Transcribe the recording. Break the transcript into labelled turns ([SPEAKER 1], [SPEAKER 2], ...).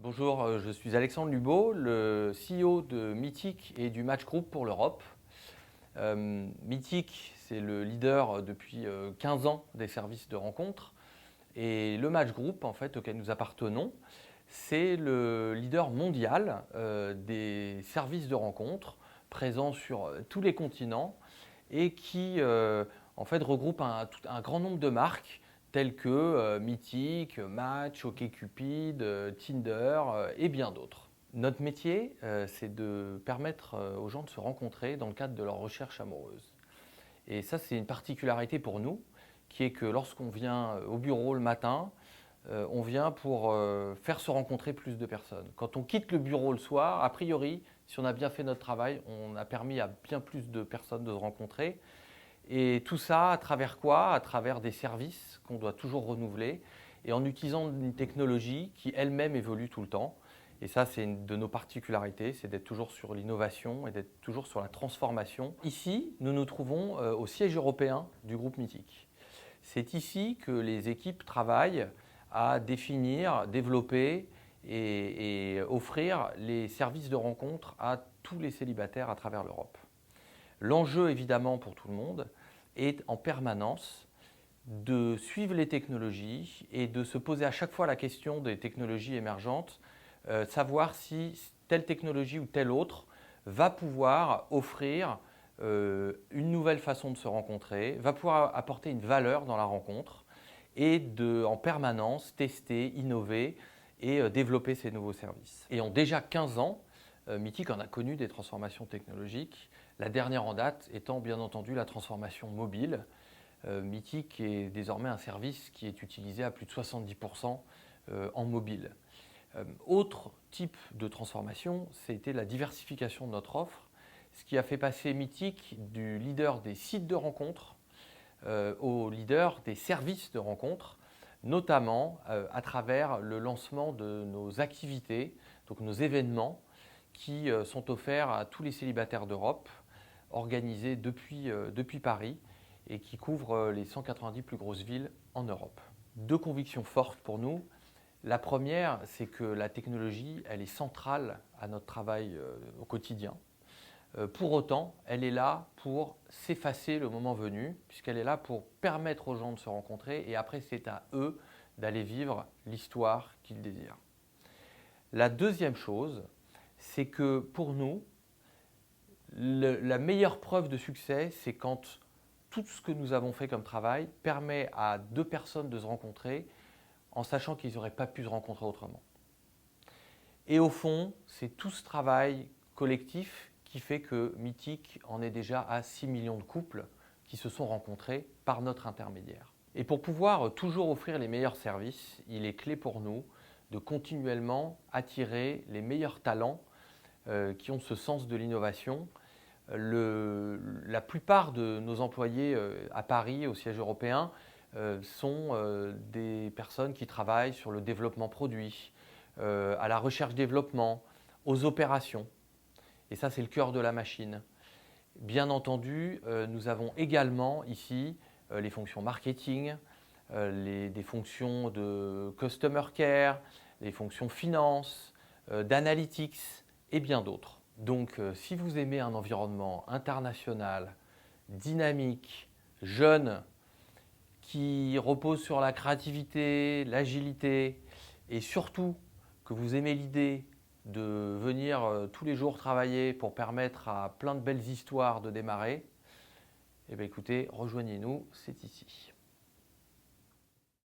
[SPEAKER 1] Bonjour, je suis Alexandre Lubot, le CEO de Mythic et du Match Group pour l'Europe. Mythic, c'est le leader depuis 15 ans des services de rencontre. Et le Match Group, en fait, auquel nous appartenons, c'est le leader mondial des services de rencontre présents sur tous les continents et qui, en fait, regroupe un grand nombre de marques tels que Mythic, Match, OkCupid, Tinder et bien d'autres. Notre métier, c'est de permettre aux gens de se rencontrer dans le cadre de leur recherche amoureuse. Et ça, c'est une particularité pour nous, qui est que lorsqu'on vient au bureau le matin, on vient pour faire se rencontrer plus de personnes. Quand on quitte le bureau le soir, a priori, si on a bien fait notre travail, on a permis à bien plus de personnes de se rencontrer. Et tout ça à travers quoi? À travers des services qu'on doit toujours renouveler et en utilisant une technologie qui elle-même évolue tout le temps. Et ça, c'est une de nos particularités, c'est d'être toujours sur l'innovation et d'être toujours sur la transformation. Ici, nous nous trouvons au siège européen du groupe Mythic. C'est ici que les équipes travaillent à définir, développer et offrir les services de rencontre à tous les célibataires à travers l'Europe. L'enjeu, évidemment, pour tout le monde, est en permanence de suivre les technologies et de se poser à chaque fois la question des technologies émergentes, savoir si telle technologie ou telle autre va pouvoir offrir une nouvelle façon de se rencontrer, va pouvoir apporter une valeur dans la rencontre et en permanence tester, innover et développer ces nouveaux services. Et en déjà 15 ans, Mythic en a connu des transformations technologiques, la dernière en date étant bien entendu la transformation mobile. Mythic est désormais un service qui est utilisé à plus de 70% en mobile. Autre type de transformation, c'était la diversification de notre offre, ce qui a fait passer Mythic du leader des sites de rencontres au leader des services de rencontres, notamment à travers le lancement de nos activités, donc nos événements qui sont offerts à tous les célibataires d'Europe, organisés depuis Paris et qui couvrent les 190 plus grosses villes en Europe. Deux convictions fortes pour nous. La première, c'est que la technologie, elle est centrale à notre travail au quotidien. Pour autant, elle est là pour s'effacer le moment venu, puisqu'elle est là pour permettre aux gens de se rencontrer et après c'est à eux d'aller vivre l'histoire qu'ils désirent. La deuxième chose, c'est que pour nous, la meilleure preuve de succès, c'est quand tout ce que nous avons fait comme travail permet à deux personnes de se rencontrer en sachant qu'ils n'auraient pas pu se rencontrer autrement. Et au fond, c'est tout ce travail collectif qui fait que Mythic en est déjà à 6 millions de couples qui se sont rencontrés par notre intermédiaire. Et pour pouvoir toujours offrir les meilleurs services, il est clé pour nous de continuellement attirer les meilleurs talents qui ont ce sens de l'innovation. La plupart de nos employés à Paris, au siège européen, sont des personnes qui travaillent sur le développement produit, à la recherche-développement, aux opérations. Et ça, c'est le cœur de la machine. Bien entendu, nous avons également ici les fonctions marketing, des fonctions de customer care, les fonctions finance, d'analytics et bien d'autres. Donc, si vous aimez un environnement international, dynamique, jeune, qui repose sur la créativité, l'agilité et surtout que vous aimez l'idée de venir tous les jours travailler pour permettre à plein de belles histoires de démarrer, eh bien écoutez, rejoignez-nous, c'est ici.